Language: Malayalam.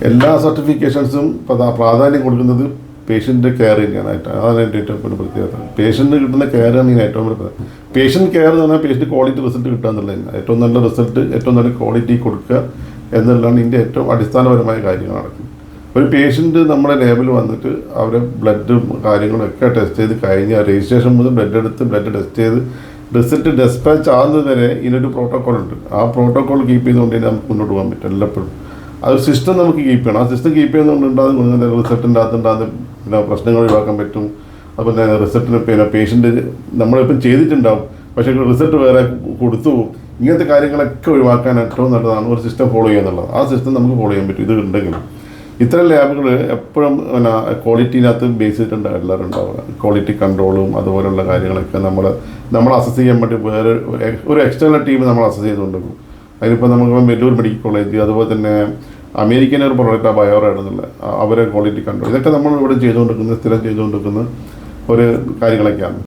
എല്ലാ സർട്ടിഫിക്കേഷൻസും പ്രാധാന്യം കൊടുക്കുന്നത് പേഷ്യൻ്റ് കെയർ തന്നെയാണ്. അതാണ് എൻ്റെ ഏറ്റവും വലിയ പ്രത്യേകത. പേഷ്യൻറ്റിന് കിട്ടുന്ന കെയറാണ് ഇതിന് ഏറ്റവും വലിയ പേഷ്യൻ്റ് കെയർ എന്ന് പറഞ്ഞാൽ പേഷ്യൻ്റ് ക്വാളിറ്റി റിസൾട്ട് കിട്ടുക എന്നുള്ളതാണ്. ഏറ്റവും നല്ല റിസൾട്ട് ഏറ്റവും നല്ല ക്വാളിറ്റി കൊടുക്കുക എന്നുള്ളതാണ് ഇതിൻ്റെ ഏറ്റവും അടിസ്ഥാനപരമായ കാര്യങ്ങൾ നടക്കുന്നത്. ഒരു പേഷ്യൻ്റ് നമ്മുടെ ലാബിൽ വന്നിട്ട് അവരെ ബ്ലഡും കാര്യങ്ങളൊക്കെ ടെസ്റ്റ് ചെയ്ത് കഴിഞ്ഞാൽ രജിസ്ട്രേഷൻ മുതൽ ബ്ലഡ് എടുത്ത് ബ്ലഡ് ടെസ്റ്റ് ചെയ്ത് റിസൾട്ട് ഡിസ്പാച്ച് ആകുന്നത് വരെ ഇതിനൊരു പ്രോട്ടോക്കോൾ ഉണ്ട്. ആ പ്രോട്ടോക്കോൾ കീപ്പ് ചെയ്തുകൊണ്ട് തന്നെ നമുക്ക് മുന്നോട്ട് പോകാൻ പറ്റും. എല്ലപ്പോഴും അതൊരു സിസ്റ്റം നമുക്ക് കീപ്പ് ചെയ്യണം. ആ സിസ്റ്റം കീപ്പ് ചെയ്യുന്നതുകൊണ്ട് റിസൾട്ടിൻ്റെ അകത്തുണ്ടാകുന്ന പിന്നെ പ്രശ്നങ്ങൾ ഒഴിവാക്കാൻ പറ്റും. അതുപോലെ റിസൾട്ടിന് പിന്നെ പേഷ്യൻ്റ് നമ്മളിപ്പം ചെയ്തിട്ടുണ്ടാവും, പക്ഷേ റിസൾട്ട് വേറെ കൊടുത്തു പോകും. ഇങ്ങനത്തെ കാര്യങ്ങളൊക്കെ ഒഴിവാക്കാൻ ഏറ്റവും നല്ലതാണ് ഒരു സിസ്റ്റം ഫോളോ ചെയ്യുക എന്നുള്ളത്. ആ സിസ്റ്റം നമുക്ക് ഫോളോ ചെയ്യാൻ പറ്റും. ഇത് ഉണ്ടെങ്കിൽ ഇത്തരം ലാബുകൾ എപ്പോഴും പിന്നെ ക്വാളിറ്റീനകത്ത് ബേസ് ചെയ്തിട്ടുണ്ട് എല്ലാവരും ഉണ്ടാവുക. ക്വാളിറ്റി കൺട്രോളും അതുപോലുള്ള കാര്യങ്ങളൊക്കെ നമ്മൾ അസസ് ചെയ്യാൻ വേണ്ടി വേറെ ഒരു എക്സ്റ്റേണൽ ടീം നമ്മൾ അസസ് ചെയ്തുകൊണ്ടിരിക്കും. അതിനിപ്പോൾ നമുക്ക് വെല്ലൂർ മെഡിക്കൽ കോളേജ്, അതുപോലെ തന്നെ അമേരിക്കൻ ഒരു പ്രൊഡക്റ്റ് ബയോറാണെന്നുള്ള അവരെ ക്വാളിറ്റി കൺട്രോൾ, ഇതൊക്കെ നമ്മൾ ഇവിടെ ചെയ്തുകൊണ്ടിരിക്കുന്ന സ്ഥിരം ചെയ്തുകൊണ്ടിരിക്കുന്ന ഒരു കാര്യങ്ങളൊക്കെയാണ്.